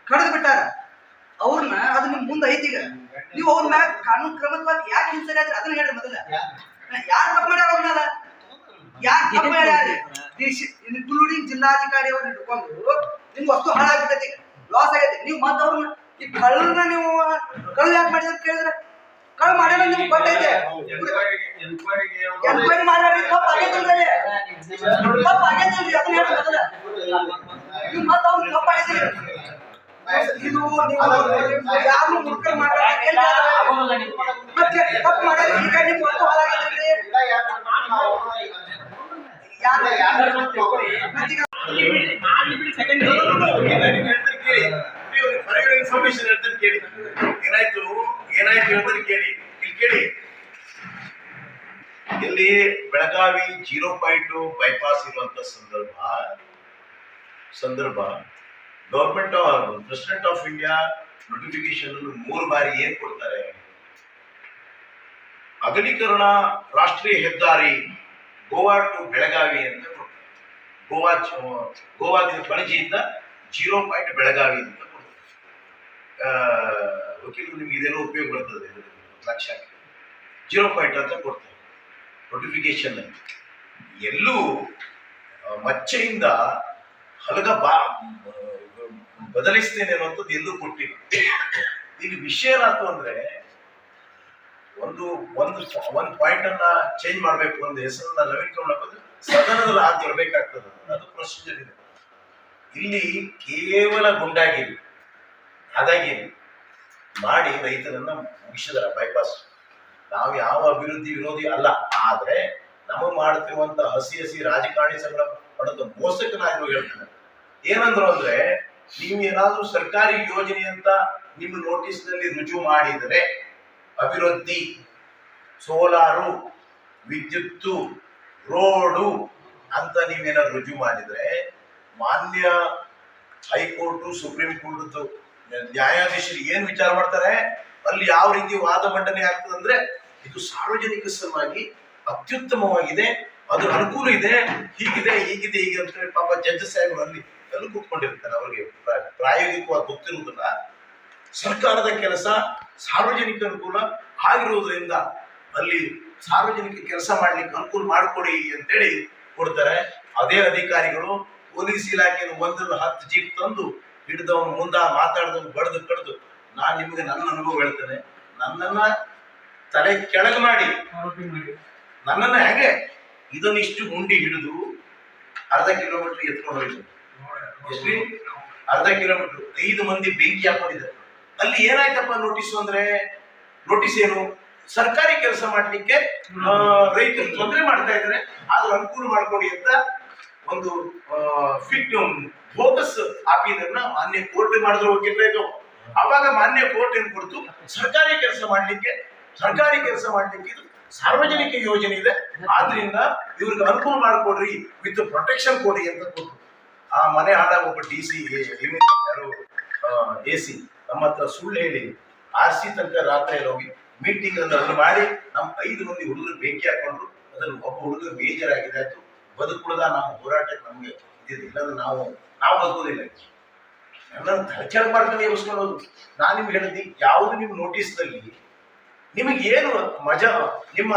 ಕಳೆದು ಬಿಟ್ಟಾರ ಅವ್ರನ್ನ ಅದು ನಿಮ್ ಮುಂದೆ ಐತಿ. ಈಗ ನೀವು ಅವ್ರ ಮ್ಯಾಗ ಕಾನೂನು ಕ್ರಮವಾಗಿ ಯಾಕೆ ಹಿಂಸೆ ಆದ್ರೆ ಅದನ್ನ ಹೇಳ್ರಿ ಮೊದಲ. ಯಾರು ತಪ್ಪು ಮಾಡ್ಯಾರ ಅವ್ರ ಮ್ಯಾಲ? ಯಾರು ತಪ್ಪು ಮಾಡ್ಯಾರ? ಇನ್ಕ್ಲೂಡಿಂಗ್ ಜಿಲ್ಲಾಧಿಕಾರಿ ಅವ್ರನ್ನ ಹಿಡ್ಕೊಂಡು ನಿಮ್ಗೆ ವಸ್ತು ಹಾಳಾಗ್ಬಿಟ್ಟೈತಿ, ಲಾಸ್ ಆಗೈತಿ. ನೀವು ಮತ್ತೆ ಅವ್ರನ್ನ ಈ ಕಳ್ಳನ್ನ ನೀವು ಕಳ್ಳು ಯಾಕೆ ಮಾಡಿದ್ರೆ ಕೇಳಿದ್ರೆ ಕಳ್ಳು ಮಾಡ್ಯಾರ ನಿಮ್ಗೆ ಗೊತ್ತೈತೆ. ಎನ್ಕ್ವೈರಿ ಮಾಡ್ರಿ, ತಪ್ಪು ಆಗೈತಿಲ್ರಿ, ತಪ್ಪು ಆಗೈತಿಲ್ರಿ ಅದನ್ನ ಹೇಳ್ರಿ ಮೊದಲ. ನೀವು ಮತ್ತೆ ಅವ್ರನ್ನ ತಪ್ಪು ಆಗೈತಿ ಇದು ನೀವು ಯಾರು ಮುಖ್ಯ ಮಾಡ್ತಾರೆ ಮತ್ತೆ ತಪ್ಪು ಮಾಡಿದ್ರೆ ಈಗ ನಿಮ್ಮ ವಸ್ತು ಹಾಳಾಗೈತಿ. ಇನ್ಫಾರ್ಮೇಶನ್ ಹೇಳ್ತಾರೆ ಕೇಳಿ. ಏನಾಯ್ತು ಹೇಳ್ತಾರೆ ಕೇಳಿ. ಇಲ್ಲಿ ಕೇಳಿ, ಇಲ್ಲಿ ಬೆಳಗಾವಿ 0.2 ಬೈಪಾಸ್ ಇರುವಂತ ಸಂದರ್ಭ government president of India notification 3 ಬಾರಿ ಏನ್ ಕೊಡ್ತಾರೆ? ಅಗಲೀಕರಣ ರಾಷ್ಟ್ರೀಯ ಹೆದ್ದಾರಿ ಗೋವಾ ಟು ಬೆಳಗಾವಿ ಅಂತ ಕೊಡ್ತಾರೆ. ಗೋವಾದಿಂದ ಪಣಜಿಯಿಂದ 0 ಬೆಳಗಾವಿ ಅಂತ ಕೊಡ್ತಾರೆ. ವಕೀಲರು ನಿಮ್ಗೆ ಇದೆಲ್ಲ ಉಪಯೋಗ ಬರ್ತದೆ. ಲಕ್ಷ 0 ಅಂತ ಕೊಡ್ತಾರೆ ನೋಟಿಫಿಕೇಶನ್. ಎಲ್ಲೂ ಮಚ್ಚೆಯಿಂದ ಹಲಗ ಬದಲಿಸ್ತೇನೆ ಅನ್ನುವಂಥದ್ದು ಎಲ್ಲೂ ಕೊಟ್ಟಿಲ್ಲ. ಇಲ್ಲಿ ವಿಷಯ ಏನಾಯ್ತು ಅಂದ್ರೆ ಒಂದು ಪಾಯಿಂಟ್ ಅನ್ನ ಚೇಂಜ್ ಮಾಡ್ಬೇಕು, ಒಂದು ಹೆಸರನ್ನ ನವೀಕರಣ ಸದನದಲ್ಲಿ ಬರಬೇಕಾಗ್ತದೆ. ಅದು ಪ್ರೊಸೀಜರ್ ಇದೆ. ಇಲ್ಲಿ ಕೇವಲ ಗುಂಡಾಗಿರಿ ಅದಾಗಿರಿ ಮಾಡಿ ರೈತರನ್ನ ಮುಗಿಸಿದಾರ ಬೈಪಾಸ್. ನಾವು ಯಾವ ಅಭಿವೃದ್ಧಿ ವಿರೋಧಿ ಅಲ್ಲ, ಆದ್ರೆ ನಮಗೆ ಮಾಡ್ತಿರುವಂತ ಹಸಿ ರಾಜಕಾರಣಿ ಸಂಘ ಪಡೆದ ಮೋಸಕ್ಕೆ ನಾನು ಹೇಳ್ತೇನೆ. ಏನಂದ್ರು ಅಂದ್ರೆ, ನೀವು ಏನಾದ್ರೂ ಸರ್ಕಾರಿ ಯೋಜನೆ ಅಂತ ನಿಮ್ಮ ನೋಟಿಸ್ ನಲ್ಲಿ ರುಜು ಮಾಡಿದರೆ ಅಭಿವೃದ್ಧಿ, ಸೋಲಾರು, ವಿದ್ಯುತ್ತು, ರೋಡು ಅಂತ ನೀವೇನಾದ್ರು ರುಜು ಮಾಡಿದ್ರೆ ಮಾನ್ಯ ಹೈಕೋರ್ಟ್, ಸುಪ್ರೀಂ ಕೋರ್ಟ್ ನ್ಯಾಯಾಧೀಶರು ಏನ್ ವಿಚಾರ ಮಾಡ್ತಾರೆ, ಅಲ್ಲಿ ಯಾವ ರೀತಿ ವಾದ ಮಂಡನೆ ಆಗ್ತದೆ ಅಂದ್ರೆ ಇದು ಸಾರ್ವಜನಿಕ ಸಲುವಾಗಿ ಅತ್ಯುತ್ತಮವಾಗಿದೆ, ಅದು ಅನುಕೂಲ ಇದೆ, ಹೀಗಿದೆ ಹೀಗೆ ಅಂತ ಹೇಳಿ ಪಾಪ ಜಡ್ಜ್ ಸಾಹೇಬ್ ಅಲ್ಲಿ ಎಲ್ಲ ಕೂತ್ಕೊಂಡಿರ್ತಾರೆ. ಅವ್ರಿಗೆ ಪ್ರಾಯೋಗಿಕವಾಗಿ ಗೊತ್ತಿರುವುದಿಲ್ಲ. ಸರ್ಕಾರದ ಕೆಲಸ ಸಾರ್ವಜನಿಕ ಅನುಕೂಲ ಆಗಿರುವುದರಿಂದ ಅಲ್ಲಿ ಸಾರ್ವಜನಿಕ ಕೆಲಸ ಮಾಡ್ಲಿಕ್ಕೆ ಅನುಕೂಲ ಮಾಡಿಕೊಡಿ ಅಂತೇಳಿ ಕೊಡ್ತಾರೆ. ಅದೇ ಅಧಿಕಾರಿಗಳು ಪೊಲೀಸ್ ಇಲಾಖೆ 1-10 ಜೀಪ್ ತಂದು ಹಿಡಿದವನು ಮುಂದ ಮಾತಾಡಿದವನು ಬಡ್ದು ಕಡ್ದು, ನಾನು ನಿಮಗೆ ನನ್ನ ಅನುಭವ ಹೇಳ್ತೇನೆ. ನನ್ನನ್ನ ತಲೆ ಕೆಳಗೆ ಮಾಡಿ ನನ್ನನ್ನ ಹೇಗೆ ಇದನ್ನಿಷ್ಟು ಗುಂಡಿ ಹಿಡಿದು ಅರ್ಧ ಕಿಲೋಮೀಟರ್ ಎತ್ಕೊಂಡು ಹೋಯ್ತು. ಎಷ್ಟು? ಅರ್ಧ ಕಿಲೋಮೀಟರ್ 5 ಮಂದಿ ಬೆಂಕಿ ಹಾಕೊಂಡಿದ್ದಾರೆ. ಅಲ್ಲಿ ಏನಾಯ್ತಪ್ಪ ನೋಟಿಸ್ ಅಂದ್ರೆ, ನೋಟಿಸ್ ಏನು, ಸರ್ಕಾರಿ ಕೆಲಸ ಮಾಡ್ಲಿಕ್ಕೆ ರೈತರು ತೊಂದರೆ ಮಾಡ್ತಾ ಇದ್ದಾರೆ, ಆದ್ರೂ ಅನುಕೂಲ ಮಾಡ್ಕೊಡಿ ಅಂತ ಒಂದು ಬೋಗಸ್ ಹಾಕಿದನ್ನ ಮಾನ್ಯ ಕೋರ್ಟ್ ಮಾಡಿದ್ರು ವಕೀಲರು. ಅವಾಗ ಮಾನ್ಯ ಕೋರ್ಟ್ ಏನ್ ಕೊಡ್ತು, ಸರ್ಕಾರಿ ಕೆಲಸ ಮಾಡ್ಲಿಕ್ಕೆ ಇದು ಸಾರ್ವಜನಿಕ ಯೋಜನೆ ಇದೆ, ಆದ್ರಿಂದ ಇವ್ರಿಗೆ ಅನುಕೂಲ ಮಾಡ್ಕೊಡ್ರಿ, ವಿತ್ ಪ್ರೊಟೆಕ್ಷನ್ ಕೊಡಿ ಅಂತ ಕೊಟ್ರು. ಆ ಮನೆ ಹಾಳಾಗ ಒಬ್ಬ DC ಯಾರು AC ನಮ್ಮ ಹತ್ರ ಸುಳ್ಳು ಹೇಳಿ RC ತನಕ ರಾತ್ರಿ ಹೋಗಿ ಮೀಟಿಂಗ್ ಅನ್ನು ಮಾಡಿ ನಮ್ಮ 5 ಮಂದಿ ಹುಡುಗರು ಬೆಂಕಿ ಹಾಕೊಂಡ್ರು. ಅದ್ರಲ್ಲಿ ಒಬ್ಬ ಹುಡುಗ ಬೇಜಾರಾಗಿದೆ, ಆಯ್ತು ಬದುಕುಳದ ನಮ್ಮ ಹೋರಾಟಕ್ಕೆ ನಮ್ಗೆ ಇದಿದೆ, ಇಲ್ಲಾಂದ್ರೆ ನಾವು ಬದುಕೋದಿಲ್ಲ. ಎಲ್ಲರೂ ತಲೆಕೆಳಗೆ ಮಾಡ್ಕೊಂಡು ಎಬ್ಸ್ಕೊಳ್ಳೋದು. ನಾನು ನಿಮ್ಗೆ ಹೇಳಿದ್ನಿ, ಯಾವುದು ನಿಮ್ಮ ನೋಟಿಸ್ನಲ್ಲಿ ನಿಮಗೆ ಏನು ಮಜಾ, ನಿಮ್ಮ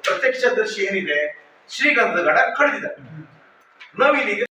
ಪ್ರತ್ಯಕ್ಷದರ್ಶಿ ಏನಿದೆ ಶ್ರೀಗಂಧಗಡ ಕಳೆದಿದೆ, ನಾವಿಲ್ಲಿಗೆ